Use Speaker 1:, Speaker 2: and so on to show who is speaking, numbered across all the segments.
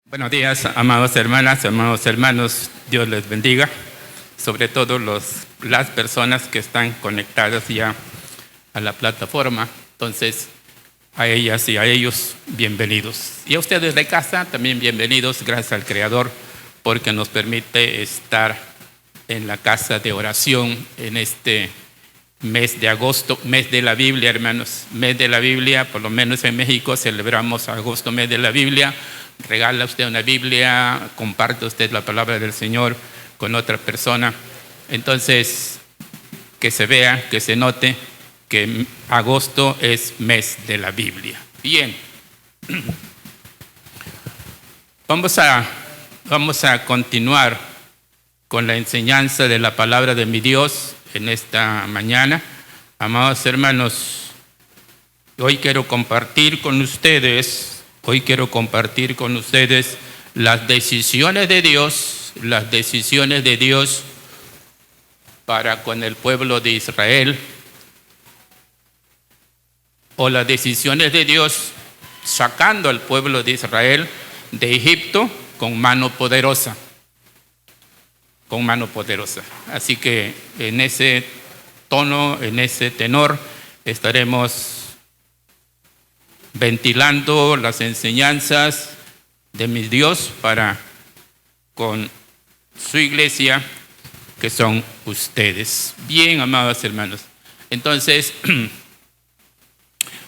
Speaker 1: Buenos días, amadas hermanas, amados hermanos. Dios les bendiga. Sobre todo las personas que están conectadas ya a la plataforma. Entonces, a ellas y a ellos, bienvenidos. Y a ustedes de casa, también bienvenidos. Gracias al Creador porque nos permite estar en la casa de oración en este mes de agosto, mes de la Biblia, hermanos. Mes de la Biblia, por lo menos en México celebramos agosto, mes de la Biblia. Regala usted una Biblia, comparte usted la palabra del Señor con otra persona. Entonces, que se vea, que se note que agosto es mes de la Biblia. Bien, vamos a continuar con la enseñanza de la palabra de mi Dios en esta mañana. Amados hermanos, hoy quiero compartir con ustedes las decisiones de Dios para con el pueblo de Israel, o las decisiones de Dios sacando al pueblo de Israel de Egipto con mano poderosa. Así que en ese tono, en ese tenor, estaremos ventilando las enseñanzas de mi Dios para con su iglesia, que son ustedes. Bien, amados hermanos. Entonces,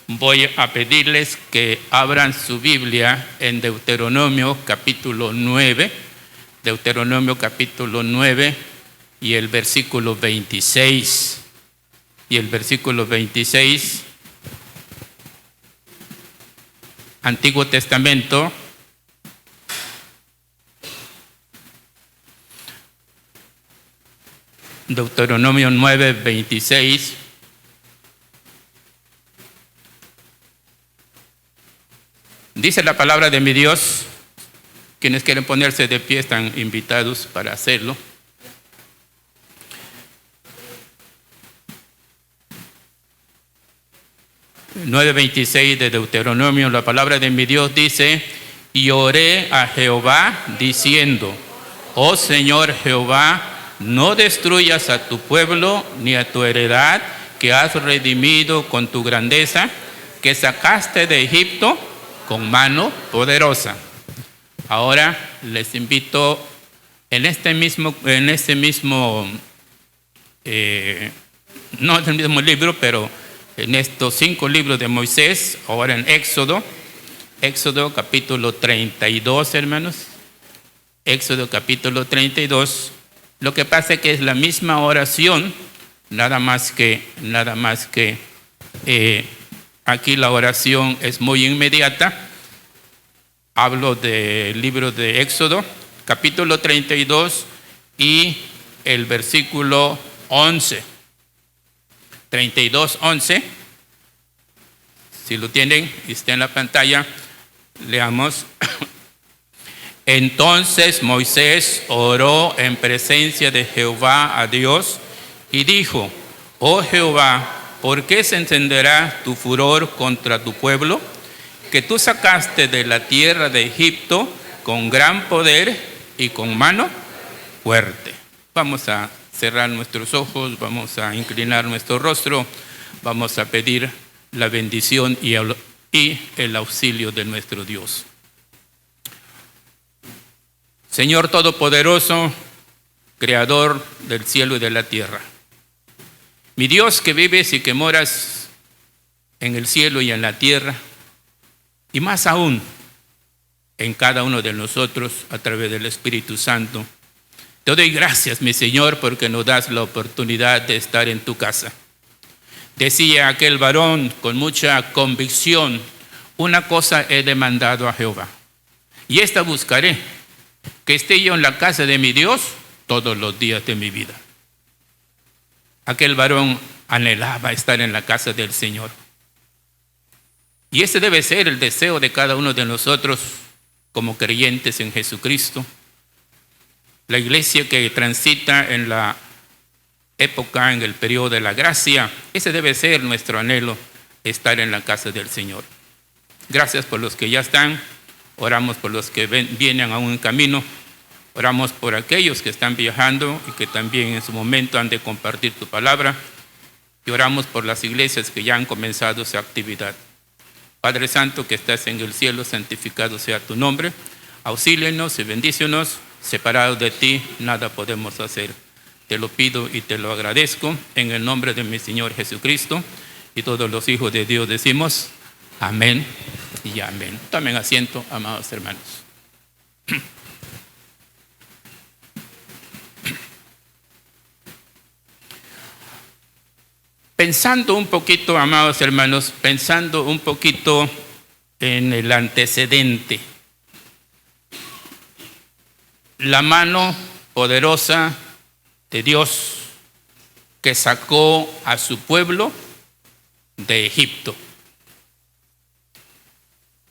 Speaker 1: voy a pedirles que abran su Biblia en Deuteronomio capítulo 9. Deuteronomio capítulo 9 y el versículo 26. Y el versículo 26, Antiguo Testamento, Deuteronomio 9, 26. Dice la palabra de mi Dios. Quienes quieren ponerse de pie están invitados para hacerlo. El 9:26 de Deuteronomio, la palabra de mi Dios dice: y oré a Jehová diciendo: oh Señor Jehová, no destruyas a tu pueblo ni a tu heredad que has redimido con tu grandeza, que sacaste de Egipto con mano poderosa. Ahora les invito no es el mismo libro, pero en estos 5 libros de Moisés, ahora en Éxodo capítulo 32, hermanos. Éxodo capítulo 32. Lo que pasa es que es la misma oración, nada más que aquí la oración es muy inmediata. Hablo del libro de Éxodo, capítulo 32 y el versículo 11. 32:11. Si lo tienen y está en la pantalla, leamos. Entonces Moisés oró en presencia de Jehová a Dios y dijo: oh Jehová, ¿por qué se encenderá tu furor contra tu pueblo, que tú sacaste de la tierra de Egipto con gran poder y con mano fuerte? Vamos a cerrar nuestros ojos, vamos a inclinar nuestro rostro, vamos a pedir la bendición y el auxilio de nuestro Dios. Señor Todopoderoso, Creador del cielo y de la tierra, mi Dios que vives y que moras en el cielo y en la tierra, y más aún en cada uno de nosotros a través del Espíritu Santo, te doy gracias, mi Señor, porque nos das la oportunidad de estar en tu casa. Decía aquel varón con mucha convicción: una cosa he demandado a Jehová, y esta buscaré, que esté yo en la casa de mi Dios todos los días de mi vida. Aquel varón anhelaba estar en la casa del Señor. Y ese debe ser el deseo de cada uno de nosotros como creyentes en Jesucristo. La iglesia que transita en la época, en el periodo de la gracia, ese debe ser nuestro anhelo, estar en la casa del Señor. Gracias por los que ya están. Oramos por los que vienen aún en camino. Oramos por aquellos que están viajando y que también en su momento han de compartir tu palabra. Y oramos por las iglesias que ya han comenzado su actividad. Padre Santo que estás en el cielo, santificado sea tu nombre. Auxílienos y bendícenos. Separados de ti, nada podemos hacer. Te lo pido y te lo agradezco en el nombre de mi Señor Jesucristo. Y todos los hijos de Dios decimos amén y amén. Tomen asiento, amados hermanos. Pensando un poquito, amados hermanos, pensando un poquito en el antecedente. La mano poderosa de Dios que sacó a su pueblo de Egipto.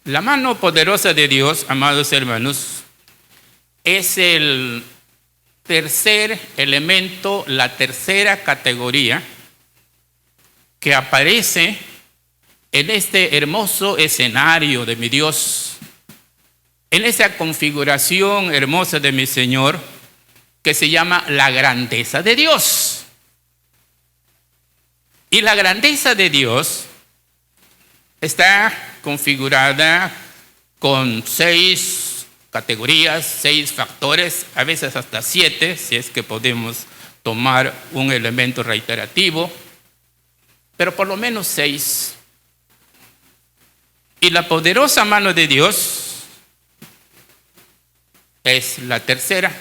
Speaker 1: La mano poderosa de Dios, amados hermanos, es el tercer elemento, la tercera categoría que aparece en este hermoso escenario de mi Dios, en esa configuración hermosa de mi Señor, que se llama la grandeza de Dios. Y la grandeza de Dios está configurada con 6 categorías, 6 factores, a veces hasta 7, si es que podemos tomar un elemento reiterativo, pero por lo menos 6. Y la poderosa mano de Dios es la tercera.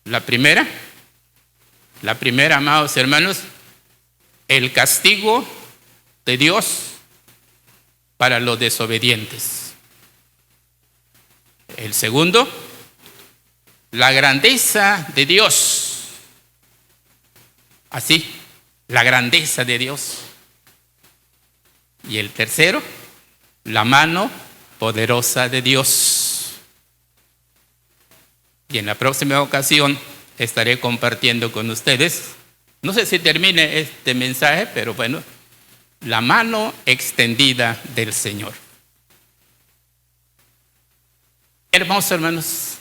Speaker 1: La primera, amados hermanos, el castigo de Dios para los desobedientes. El segundo, la grandeza de Dios. Así, la grandeza de Dios. Y el tercero, la mano poderosa de Dios. Y en la próxima ocasión estaré compartiendo con ustedes, no sé si termine este mensaje, pero bueno, la mano extendida del Señor. Hermoso, hermanos,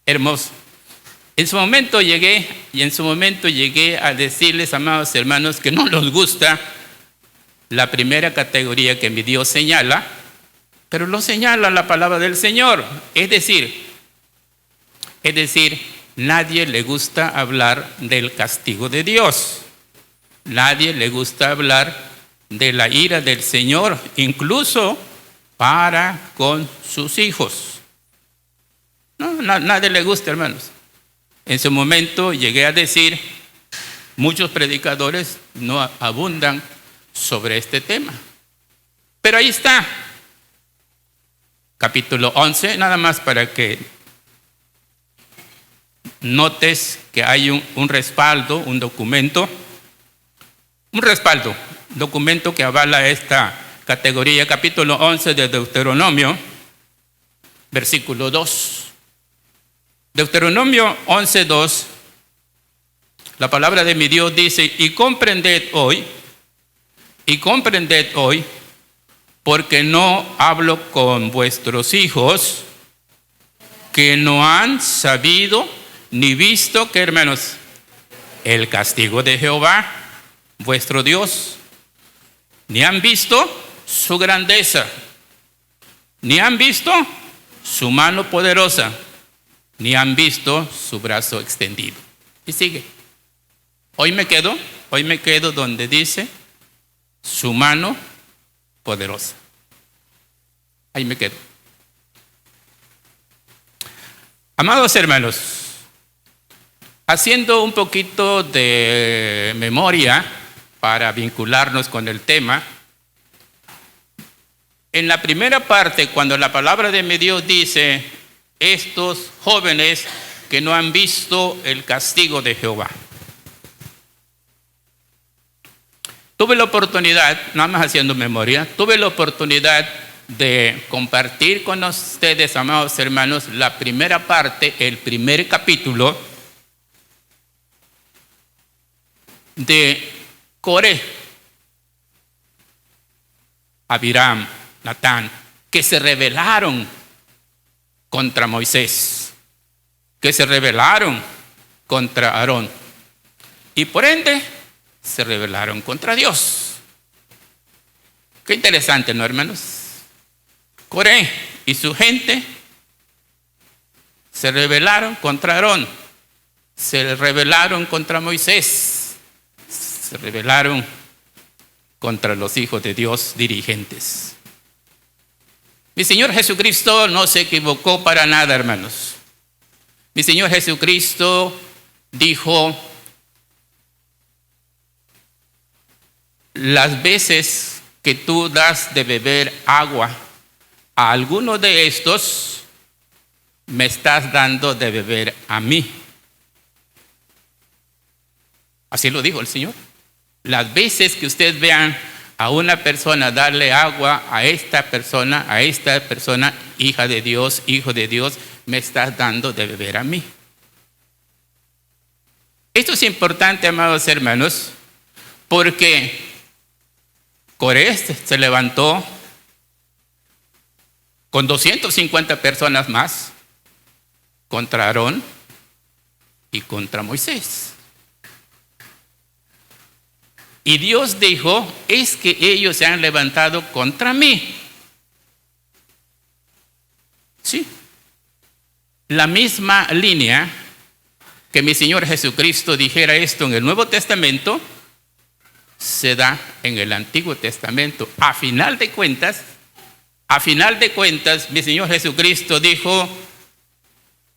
Speaker 1: hermoso. En su momento llegué a decirles, amados hermanos, que no nos gusta la primera categoría que mi Dios señala, pero lo señala la palabra del Señor. Es decir, nadie le gusta hablar del castigo de Dios. Nadie le gusta hablar de la ira del Señor, incluso para con sus hijos. No, nadie le gusta, hermanos. En su momento llegué a decir, muchos predicadores no abundan sobre este tema. Pero ahí está, capítulo 11, nada más para que notes que hay un respaldo, un documento que avala esta categoría, capítulo 11 de Deuteronomio, versículo 2. Deuteronomio 11:2, la palabra de mi Dios dice, y comprended hoy, porque no hablo con vuestros hijos, que no han sabido ni visto, que hermanos, el castigo de Jehová, vuestro Dios, ni han visto su grandeza, ni han visto su mano poderosa, ni han visto su brazo extendido. Y sigue. Hoy me quedo donde dice su mano poderosa. Ahí me quedo. Amados hermanos, haciendo un poquito de memoria para vincularnos con el tema, en la primera parte, cuando la palabra de mi Dios dice, estos jóvenes que no han visto el castigo de Jehová. Tuve la oportunidad, nada más haciendo memoria, de compartir con ustedes, amados hermanos, la primera parte, el primer capítulo de Coré, Abiram, Natán que se rebelaron contra Moisés, que se rebelaron contra Aarón y por ende se rebelaron contra Dios. Qué interesante, ¿no, hermanos? Coré y su gente se rebelaron contra Aarón, se rebelaron contra Moisés, se rebelaron contra los hijos de Dios dirigentes. Mi Señor Jesucristo no se equivocó para nada, hermanos. Mi Señor Jesucristo dijo: las veces que tú das de beber agua a alguno de estos, me estás dando de beber a mí. Así lo dijo el Señor. Las veces que ustedes vean a una persona darle agua a esta persona, hija de Dios, hijo de Dios, me estás dando de beber a mí. Esto es importante, amados hermanos, porque Coré se levantó con 250 personas más contra Aarón y contra Moisés. Y Dios dijo: es que ellos se han levantado contra mí. Sí. La misma línea que mi Señor Jesucristo dijera esto en el Nuevo Testamento, se da en el Antiguo Testamento. A final de cuentas, mi Señor Jesucristo dijo: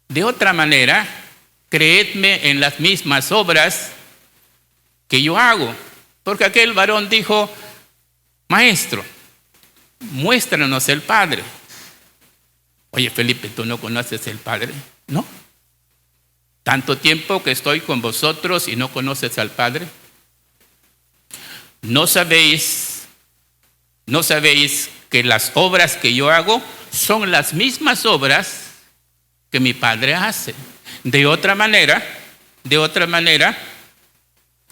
Speaker 1: de otra manera, creedme en las mismas obras que yo hago. Porque aquel varón dijo: Maestro, muéstranos el Padre. Oye, Felipe, ¿tú no conoces el Padre? No. Tanto tiempo que estoy con vosotros y no conoces al Padre. ¿No sabéis que las obras que yo hago son las mismas obras que mi Padre hace? De otra manera,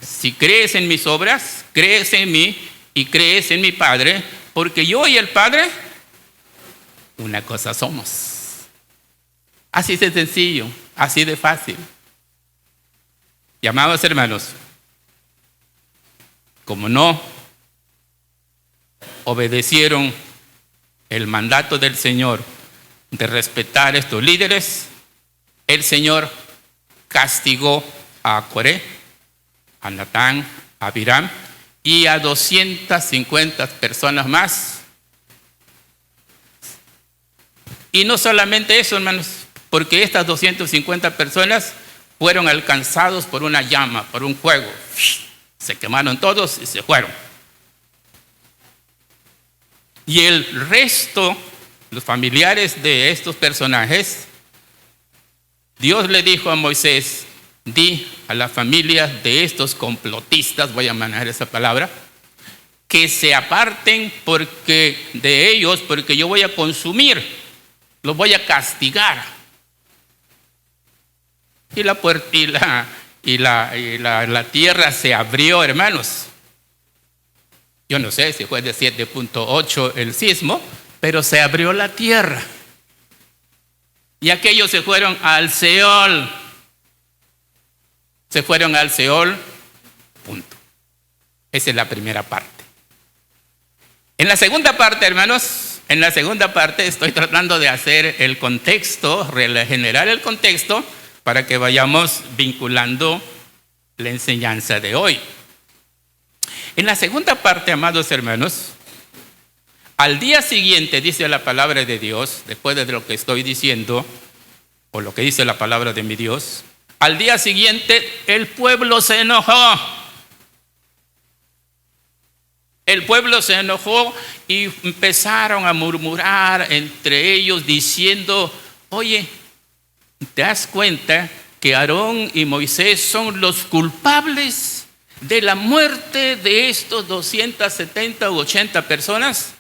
Speaker 1: si crees en mis obras, crees en mí y crees en mi Padre, porque yo y el Padre, una cosa somos. Así de sencillo, así de fácil. Y amados hermanos, como no obedecieron el mandato del Señor de respetar a estos líderes, el Señor castigó a Coré, a Natán, a Abiram y a 250 personas más. Y no solamente eso, hermanos, porque estas 250 personas fueron alcanzados por una llama, por un fuego. Se quemaron todos y se fueron. Y el resto, los familiares de estos personajes, Dios le dijo a Moisés: di a la familia de estos complotistas, voy a manejar esa palabra, que se aparten de ellos, porque yo voy a consumir, los voy a castigar. Y la tierra se abrió, hermanos. Yo no sé si fue de 7.8 el sismo, pero se abrió la tierra. Y aquellos se fueron al Seol. Se fueron al Seol, punto. Esa es la primera parte. En la segunda parte, hermanos, estoy tratando de hacer el contexto, generar el contexto, para que vayamos vinculando la enseñanza de hoy. En la segunda parte, amados hermanos, al día siguiente, dice la palabra de Dios, después de lo que estoy diciendo, o lo que dice la palabra de mi Dios, al día siguiente el pueblo se enojó. El pueblo se enojó y empezaron a murmurar entre ellos diciendo: oye, ¿te das cuenta que Aarón y Moisés son los culpables de la muerte de estos 270 u 80 personas?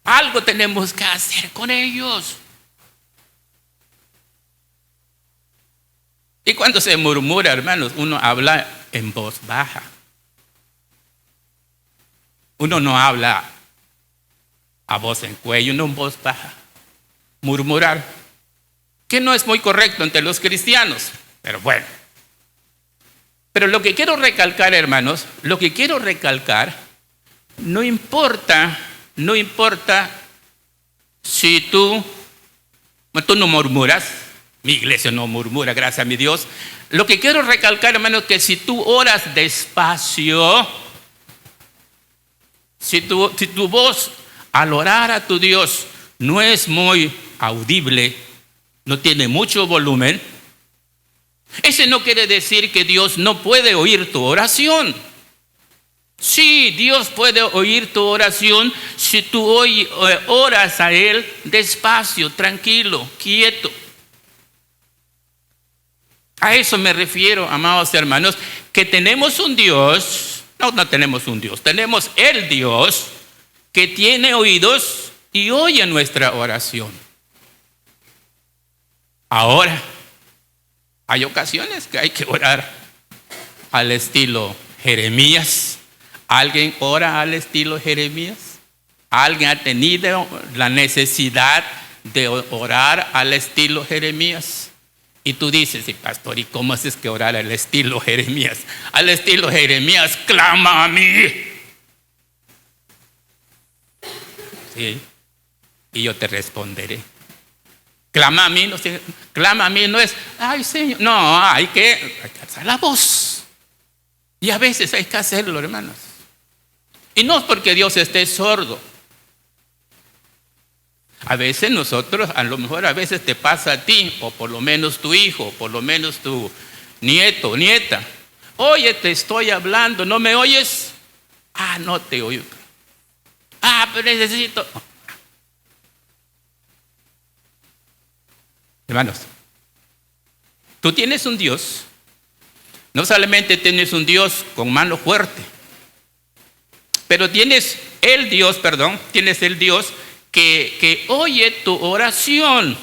Speaker 1: Algo tenemos que hacer con ellos. Y cuando se murmura, hermanos, uno habla en voz baja. Uno no habla a voz en cuello, no en voz baja, murmurar, que no es muy correcto entre los cristianos, pero bueno. Pero lo que quiero recalcar, hermanos, no importa si tú no murmuras, mi iglesia no murmura, gracias a mi Dios. Lo que quiero recalcar, hermanos, que si tú oras despacio, si tu voz al orar a tu Dios no es muy audible, no tiene mucho volumen, ese no quiere decir que Dios no puede oír tu oración. Sí, Dios puede oír tu oración si tú oras a Él despacio, tranquilo, quieto. A eso me refiero, amados hermanos, que tenemos un Dios, no tenemos un Dios, tenemos el Dios que tiene oídos y oye nuestra oración. Ahora, hay ocasiones que hay que orar al estilo Jeremías. ¿Alguien ora al estilo Jeremías? ¿Alguien ha tenido la necesidad de orar al estilo Jeremías? Y tú dices, sí, pastor, ¿y cómo haces que orar al estilo Jeremías? Al estilo Jeremías, clama a mí. Sí, y yo te responderé. Clama a mí, no es, ay Señor, no, hay que alzar la voz. Y a veces hay que hacerlo, hermanos. Y no es porque Dios esté sordo. A veces nosotros, a lo mejor a veces te pasa a ti, o por lo menos tu hijo, o por lo menos tu nieto, nieta. Oye, te estoy hablando, ¿no me oyes? Ah, no te oigo. Ah, pero necesito. Hermanos, tú tienes un Dios, no solamente tienes un Dios con mano fuerte, pero tienes el Dios que oye tu oración,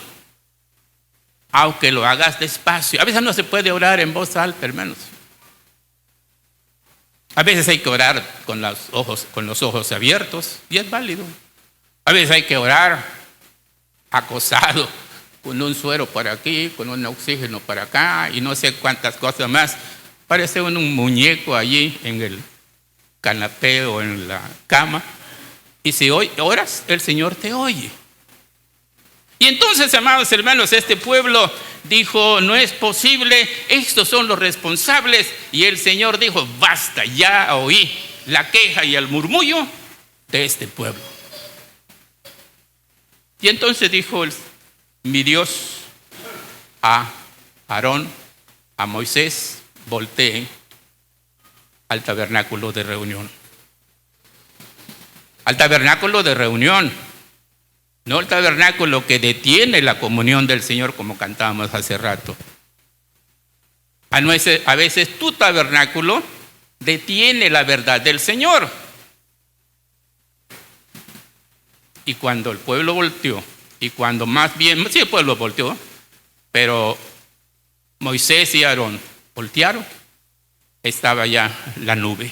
Speaker 1: aunque lo hagas despacio. A veces no se puede orar en voz alta, hermanos. A veces hay que orar con los ojos abiertos, y es válido. A veces hay que orar acosado, con un suero por aquí, con un oxígeno por acá, y no sé cuántas cosas más. Parece un muñeco allí en el canapé o en la cama. Y si oras, el Señor te oye. Y entonces, amados hermanos, este pueblo dijo, no es posible, estos son los responsables. Y el Señor dijo, basta, ya oí la queja y el murmullo de este pueblo. Y entonces dijo mi Dios a Aarón, a Moisés, volteen al tabernáculo de reunión. Al tabernáculo de reunión, no el tabernáculo que detiene la comunión del Señor, como cantábamos hace rato. A veces tu tabernáculo detiene la verdad del Señor. Y cuando el pueblo volteó, y cuando más bien, sí, el pueblo volteó, pero Moisés y Aarón voltearon, estaba ya la nube.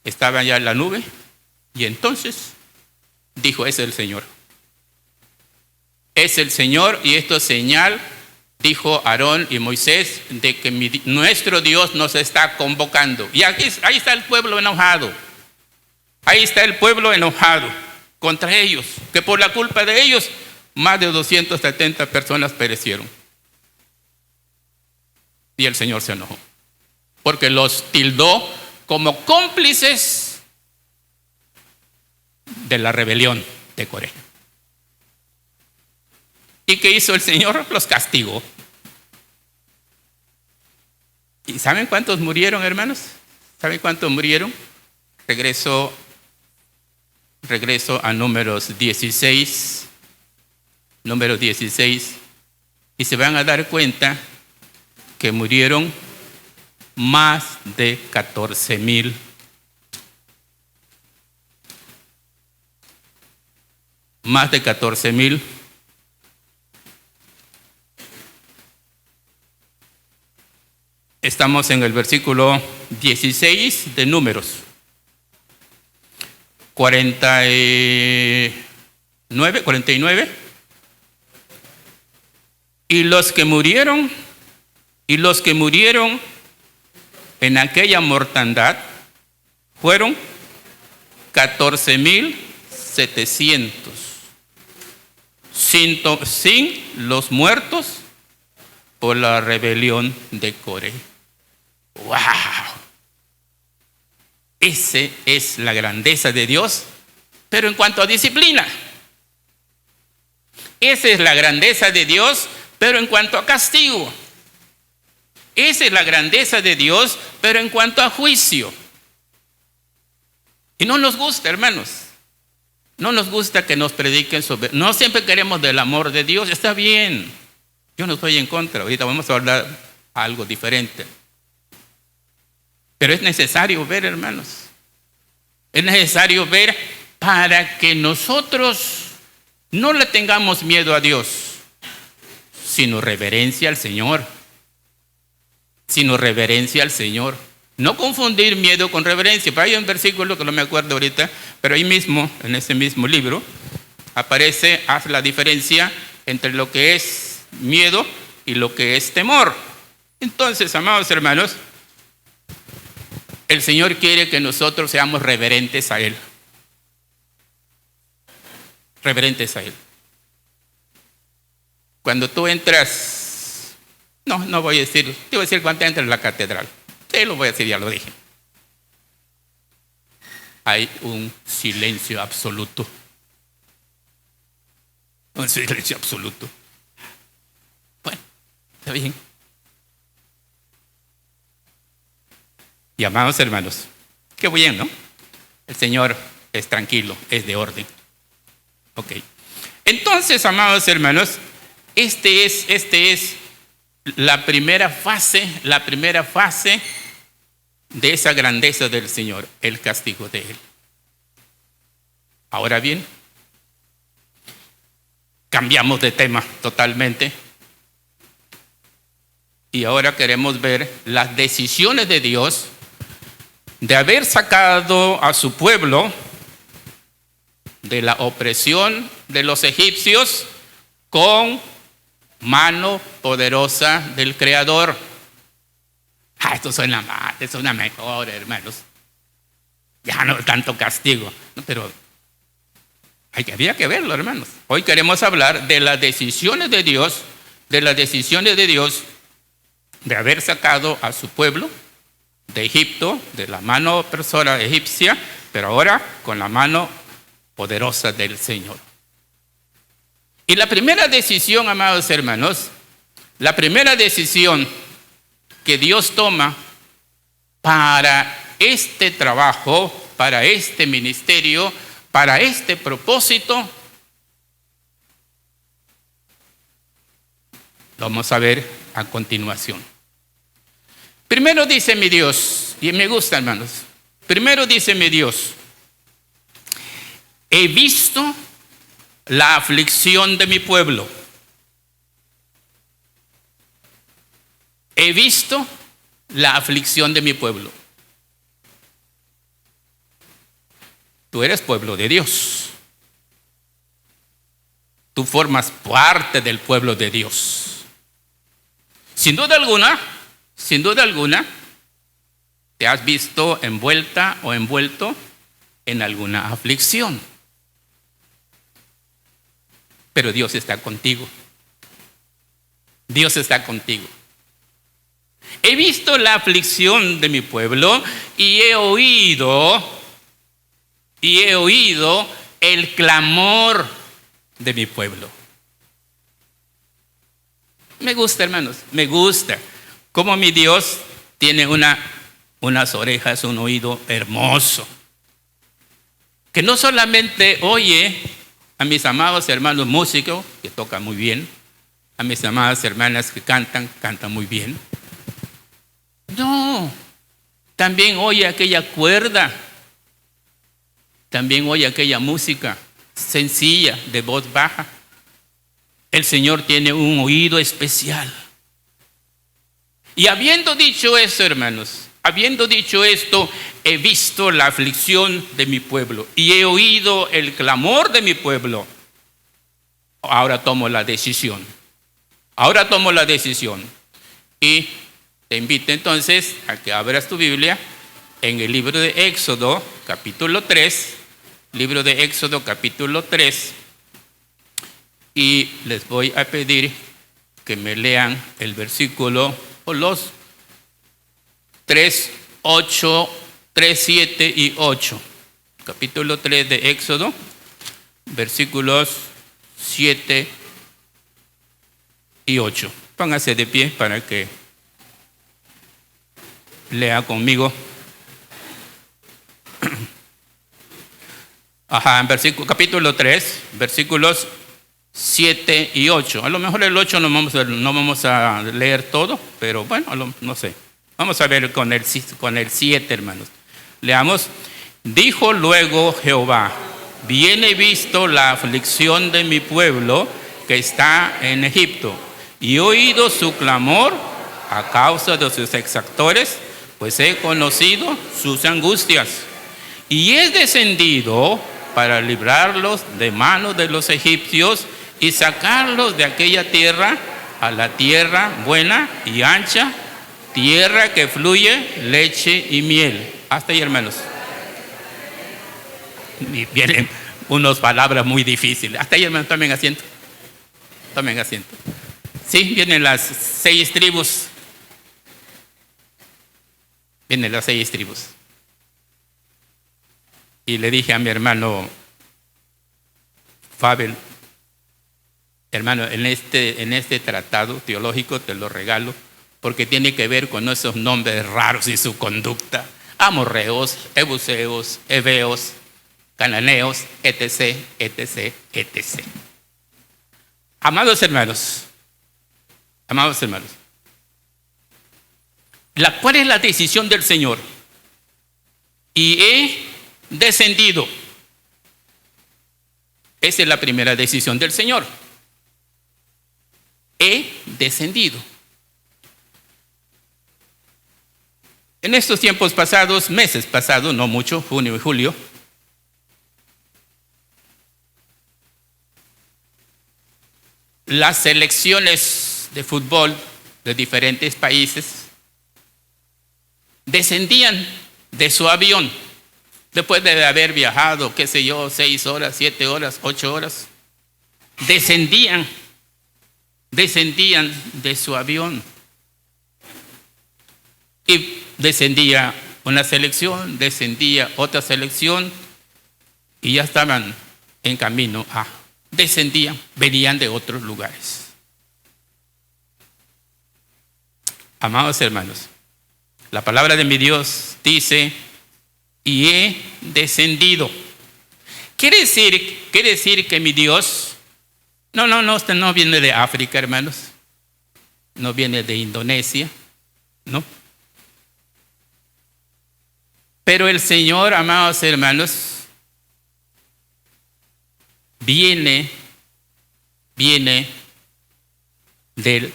Speaker 1: Estaba ya la nube. Y entonces dijo, es el Señor. Es el Señor, y esto es señal, dijo Aarón y Moisés, de que nuestro Dios nos está convocando. Y ahí está el pueblo enojado. Ahí está el pueblo enojado contra ellos, que por la culpa de ellos, más de 270 personas perecieron. Y el Señor se enojó, porque los tildó como cómplices de la rebelión de Coré. ¿Y qué hizo el Señor? Los castigó. ¿Y saben cuántos murieron, hermanos? ¿Saben cuántos murieron? Regreso a Números 16, y se van a dar cuenta que murieron más de 14,000. Más de 14,000. Estamos en el versículo 16 de Números. 49. Y los que murieron en aquella mortandad fueron 14,700, sin los muertos por la rebelión de Coré. ¡Wow! Esa es la grandeza de Dios, pero en cuanto a disciplina. Esa es la grandeza de Dios, pero en cuanto a castigo. Esa es la grandeza de Dios, pero en cuanto a juicio. Y no nos gusta, hermanos. No nos gusta que nos prediquen sobre... No siempre queremos del amor de Dios, está bien. Yo no estoy en contra, ahorita vamos a hablar algo diferente. Pero es necesario ver, hermanos. Es necesario ver para que nosotros no le tengamos miedo a Dios, sino reverencia al Señor. No confundir miedo con reverencia. Pero hay un versículo que no me acuerdo ahorita, pero ahí mismo, en ese mismo libro, hace la diferencia entre lo que es miedo y lo que es temor. Entonces, amados hermanos, el Señor quiere que nosotros seamos reverentes a Él. Reverentes a Él. Cuando tú entras, no voy a decir, te voy a decir cuando entras en la catedral. Sí, lo voy a decir, ya lo dije. Hay un silencio absoluto. Un silencio absoluto. Bueno, está bien. Y amados hermanos, qué bien, ¿no? El Señor es tranquilo, es de orden. Ok. Entonces, amados hermanos, este es la primera fase de esa grandeza del Señor, el castigo de Él. Ahora bien, cambiamos de tema totalmente. Y ahora queremos ver las decisiones de Dios de haber sacado a su pueblo de la opresión de los egipcios con mano poderosa del Creador. Esto suena mejor, hermanos. Ya no tanto castigo. No, pero había que verlo, hermanos. Hoy queremos hablar de las decisiones de Dios, de haber sacado a su pueblo de Egipto, de la mano opresora egipcia, pero ahora con la mano poderosa del Señor. Y la primera decisión, amados hermanos, la primera decisión que Dios toma para este trabajo, para este ministerio, para este propósito, lo vamos a ver a continuación. Primero dice mi Dios, y me gusta, hermanos, primero dice mi Dios: he visto la aflicción de mi pueblo. He visto la aflicción de mi pueblo. Tú eres pueblo de Dios. Tú formas parte del pueblo de Dios. Sin duda alguna, te has visto envuelta o envuelto en alguna aflicción. Pero Dios está contigo. Dios está contigo. He visto la aflicción de mi pueblo y he oído el clamor de mi pueblo. Me gusta, hermanos, me gusta cómo mi Dios tiene unas orejas, un oído hermoso, que no solamente oye a mis amados hermanos músicos, que tocan muy bien, a mis amadas hermanas que cantan muy bien. No, también oye aquella cuerda, también oye aquella música sencilla, de voz baja. El Señor tiene un oído especial. Y habiendo dicho eso, hermanos, habiendo dicho esto, he visto la aflicción de mi pueblo y he oído el clamor de mi pueblo. Ahora tomo la decisión. Ahora tomo la decisión. Y te invito entonces a que abras tu Biblia en el libro de Éxodo, capítulo 3. Libro de Éxodo, capítulo 3. Y les voy a pedir que me lean el versículo o los 3, 8, 3, 7 y 8. Capítulo 3 de Éxodo, versículos 7 y 8. Póngase de pie para que lea conmigo. En capítulo 3, versículos 7 y 8. A lo mejor el 8 no vamos a leer todo, pero bueno, no sé. Vamos a ver con el 7, hermanos. Leamos. Dijo luego Jehová: bien he visto la aflicción de mi pueblo que está en Egipto, y he oído su clamor a causa de sus exactores, pues he conocido sus angustias. Y he descendido para librarlos de manos de los egipcios y sacarlos de aquella tierra a la tierra buena y ancha, tierra que fluye leche y miel. Hasta ahí, hermanos. Y vienen unas palabras muy difíciles. Hasta ahí, hermanos, tomen asiento. Tomen asiento. Sí, vienen las 6 tribus. Vienen las 6 tribus. Y le dije a mi hermano Fabel: hermano, en este tratado teológico te lo regalo, porque tiene que ver con esos nombres raros y su conducta. Amorreos, Ebuseos, Heveos, Cananeos, etc., etc., etc. Amados hermanos, ¿cuál es la decisión del Señor? Y he descendido. Esa es la primera decisión del Señor. He descendido. En estos tiempos pasados, meses pasados, no mucho, junio y julio, las selecciones de fútbol de diferentes países descendían de su avión después de haber viajado, 6 horas, 7 horas, 8 horas. Descendían de su avión. Y descendía una selección, descendía otra selección, y ya estaban en camino a... Descendían, venían de otros lugares. Amados hermanos, la palabra de mi Dios dice: y he descendido. Quiere decir que mi Dios, usted no viene de África, hermanos, no viene de Indonesia, no. Pero el Señor, amados hermanos, viene de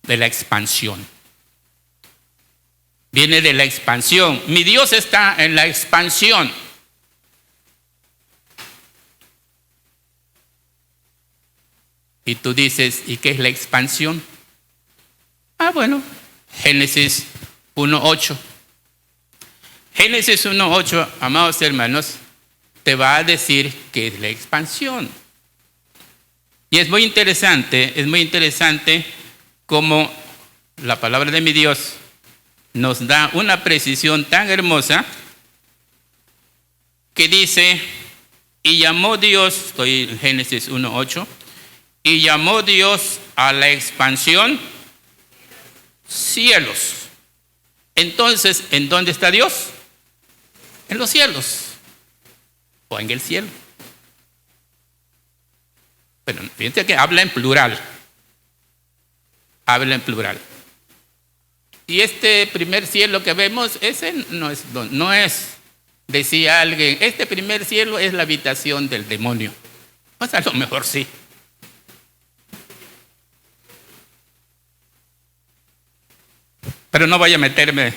Speaker 1: la expansión. Viene de la expansión. Mi Dios está en la expansión. Y tú dices: ¿y qué es la expansión? Bueno, Génesis 1:8. Génesis 1:8, amados hermanos, te va a decir qué es la expansión. Y es muy interesante cómo la palabra de mi Dios nos da una precisión tan hermosa que dice: y llamó Dios, estoy en Génesis 1:8, y llamó Dios a la expansión cielos. Entonces, ¿en dónde está Dios? En los cielos. O en el cielo. Pero fíjense que habla en plural. Habla en plural. Y este primer cielo que vemos, ese no es, decía alguien, este primer cielo es la habitación del demonio. Pues a lo mejor sí. Pero no voy a meterme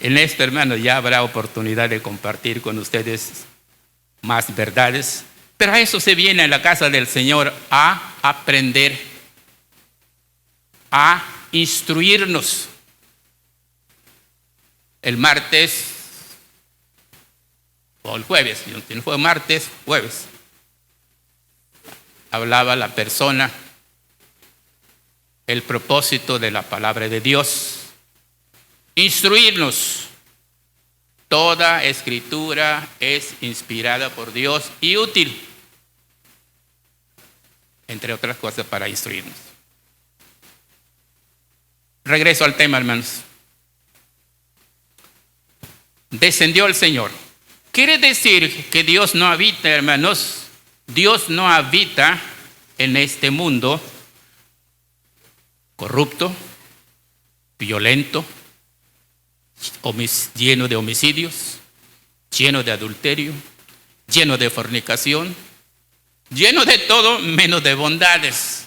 Speaker 1: En esto, hermanos, ya habrá oportunidad de compartir con ustedes más verdades. Pero a eso se viene a la casa del Señor, a aprender, a instruirnos. El martes, o el jueves, si no fue martes, jueves, hablaba la persona, el propósito de la palabra de Dios. Instruirnos. Toda escritura es inspirada por Dios y útil, entre otras cosas, para instruirnos. Regreso al tema, hermanos. Descendió el Señor. Quiere decir que Dios no habita, hermanos. Dios no habita en este mundo corrupto, violento, lleno de homicidios, lleno de adulterio, lleno de fornicación, lleno de todo menos de bondades.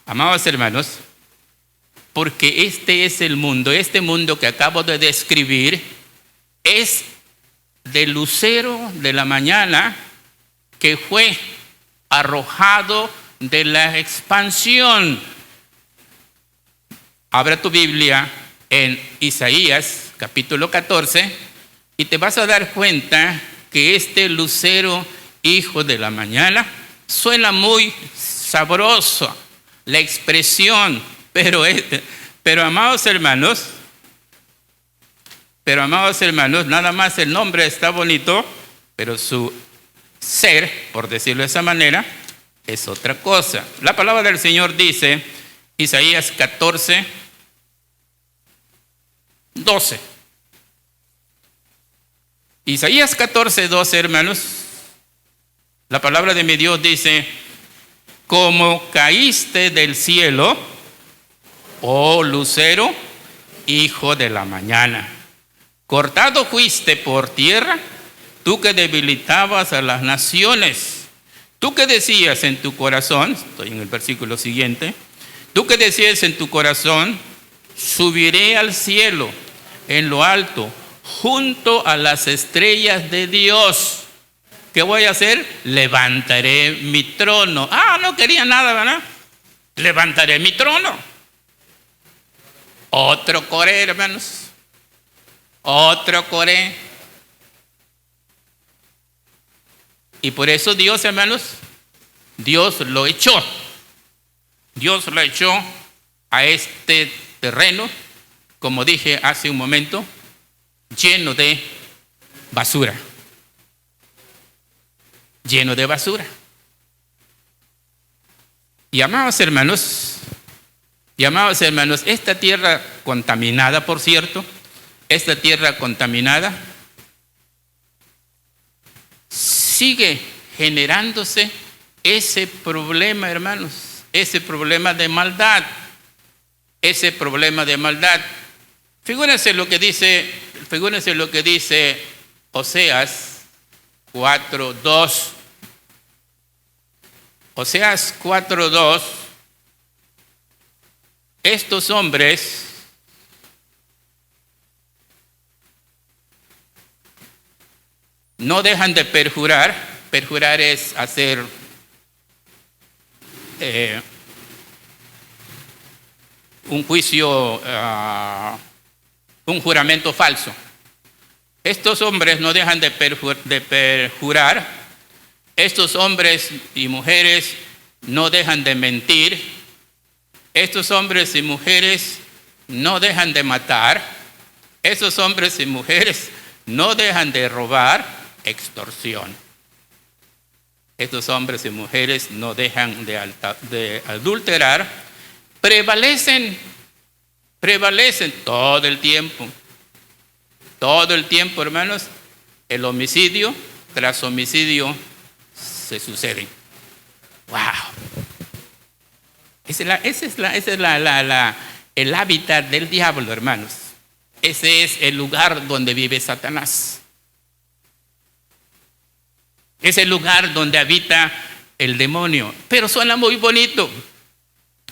Speaker 1: Amados hermanos, porque este es el mundo, este mundo que acabo de describir es del lucero de la mañana que fue arrojado de la expansión. Abra tu Biblia en Isaías capítulo 14 y te vas a dar cuenta que este lucero, hijo de la mañana, suena muy sabroso la expresión, pero amados hermanos, nada más el nombre está bonito, pero su ser, por decirlo de esa manera, es otra cosa. La palabra del Señor dice, Isaías 14, 12. Isaías 14, 12, hermanos, la palabra de mi Dios dice, como caíste del cielo, oh lucero, hijo de la mañana, cortado fuiste por tierra, tú que debilitabas a las naciones, tú que decías en tu corazón, estoy en el versículo siguiente, tú que decías en tu corazón, subiré al cielo, en lo alto, junto a las estrellas de Dios. ¿Qué voy a hacer? Levantaré mi trono. No quería nada, ¿verdad? Levantaré mi trono. Otro Coré, hermanos. Otro Coré. Y por eso Dios, hermanos, Dios lo echó. Dios lo echó a este terreno, como dije hace un momento, lleno de basura. Lleno de basura. Y amados hermanos, esta tierra contaminada, por cierto, esta tierra contaminada sigue generándose ese problema, hermanos, ese problema de maldad. Figúrense lo que dice Oseas 4:2. Oseas 4:2. Estos hombres no dejan de perjurar. Perjurar es hacer un juicio, un juramento falso. Estos hombres no dejan de perjurar. Estos hombres y mujeres no dejan de mentir. Estos hombres y mujeres no dejan de matar. Estos hombres y mujeres no dejan de robar, extorsión. Estos hombres y mujeres no dejan de adulterar. Prevalecen todo el tiempo. Todo el tiempo, hermanos, el homicidio tras homicidio se suceden. ¡Wow! Ese es el hábitat del diablo, hermanos. Ese es el lugar donde vive Satanás. Es el lugar donde habita el demonio. Pero suena muy bonito.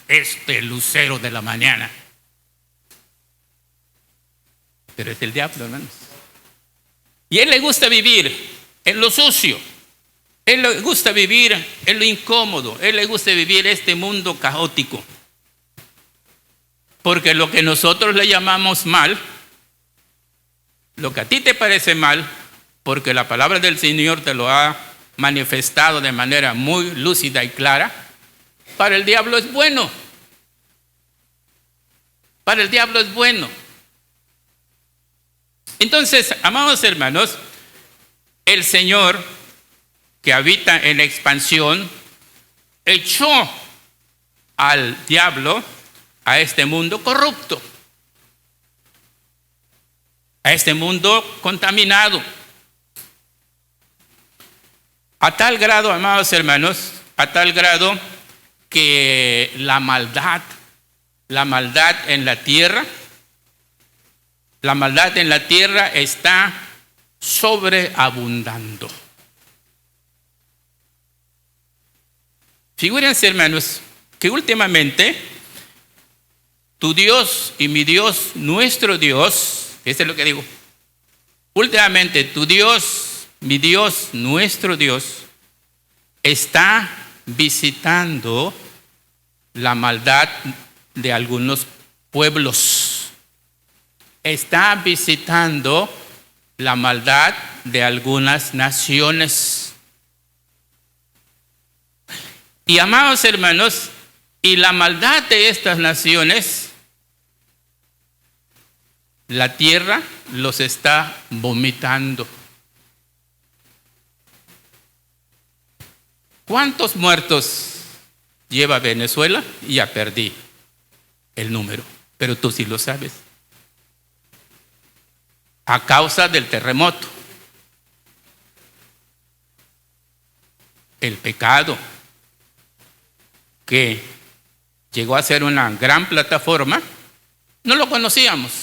Speaker 1: Este lucero de la mañana. pero es el diablo, hermanos. Y a él le gusta vivir en lo sucio. Él le gusta vivir en lo incómodo. Él le gusta vivir este mundo caótico. Porque lo que nosotros le llamamos mal, lo que a ti te parece mal, porque la palabra del Señor te lo ha manifestado de manera muy lúcida y clara, para el diablo es bueno. Para el diablo es bueno. Entonces, amados hermanos, el Señor que habita en la expansión echó al diablo a este mundo corrupto, a este mundo contaminado. A tal grado, amados hermanos, a tal grado que la maldad en la tierra está sobreabundando. Figúrense, hermanos, que últimamente tu Dios y mi Dios, nuestro Dios, eso es lo que digo, últimamente tu Dios, mi Dios, nuestro Dios, está visitando la maldad de algunos pueblos. Está visitando la maldad de algunas naciones. Y amados hermanos, y la maldad de estas naciones, la tierra los está vomitando. ¿Cuántos muertos lleva Venezuela? Ya perdí el número, pero tú sí lo sabes. A causa del terremoto, el pecado que llegó a ser una gran plataforma, no lo conocíamos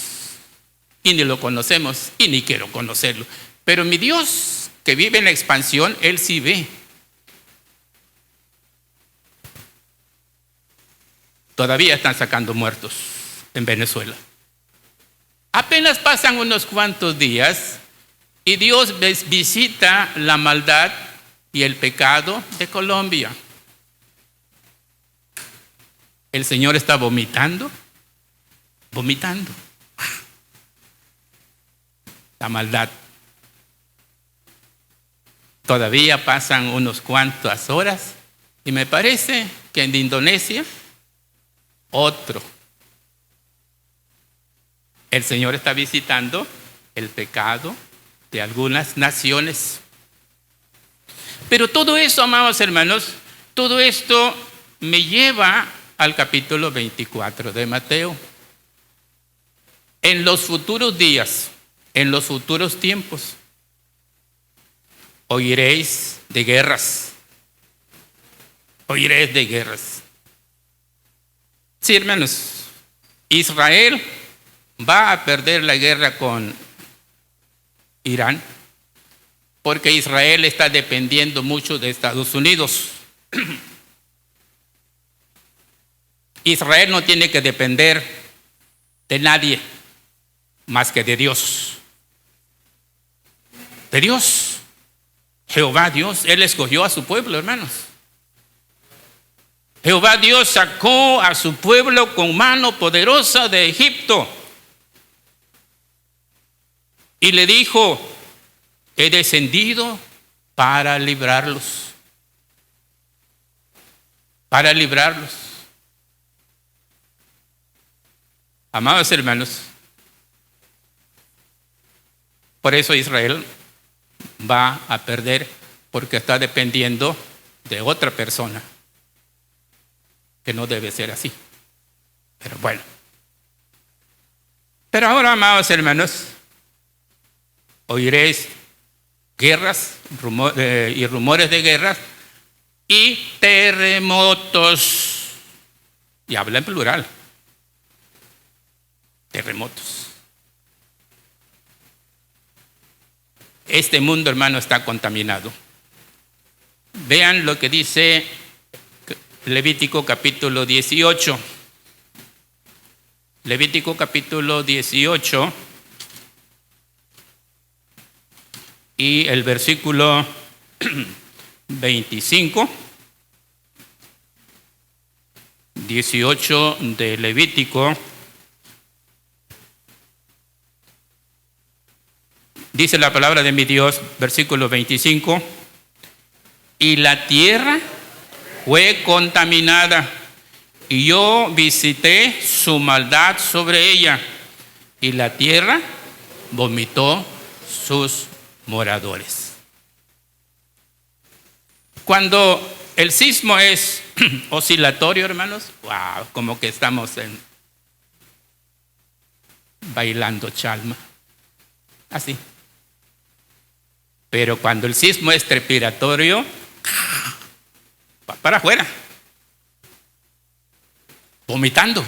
Speaker 1: y ni lo conocemos y ni quiero conocerlo. Pero mi Dios que vive en la expansión, Él sí ve. Todavía están sacando muertos en Venezuela. Apenas pasan unos cuantos días y Dios visita la maldad y el pecado de Colombia. El Señor está vomitando la maldad. Todavía pasan unos cuantas horas y me parece que en Indonesia otro. El Señor está visitando el pecado de algunas naciones. Pero todo eso, amados hermanos, todo esto me lleva al capítulo 24 de Mateo. En los futuros días, en los futuros tiempos, oiréis de guerras. Oiréis de guerras. Sí, hermanos, Israel va a perder la guerra con Irán porque Israel está dependiendo mucho de Estados Unidos. Israel no tiene que depender de nadie más que de Dios. De Dios. Jehová Dios, Él escogió a su pueblo, hermanos. Jehová Dios sacó a su pueblo con mano poderosa de Egipto. Y le dijo, he descendido para librarlos. Para librarlos. Amados hermanos, por eso Israel va a perder, porque está dependiendo de otra persona, que no debe ser así. Pero bueno. Pero ahora, amados hermanos, oiréis guerras y rumores de guerras y terremotos. Y habla en plural. Terremotos. Este mundo, hermano, está contaminado. Vean lo que dice Levítico capítulo 18. Levítico capítulo 18 Y el versículo 25, 18 de Levítico, dice la palabra de mi Dios, versículo 25, y la tierra fue contaminada, y yo visité su maldad sobre ella, y la tierra vomitó sus moradores. Cuando el sismo es oscilatorio, hermanos, wow, como que estamos bailando chalma, así. Pero cuando el sismo es trepidatorio, va para afuera, vomitando.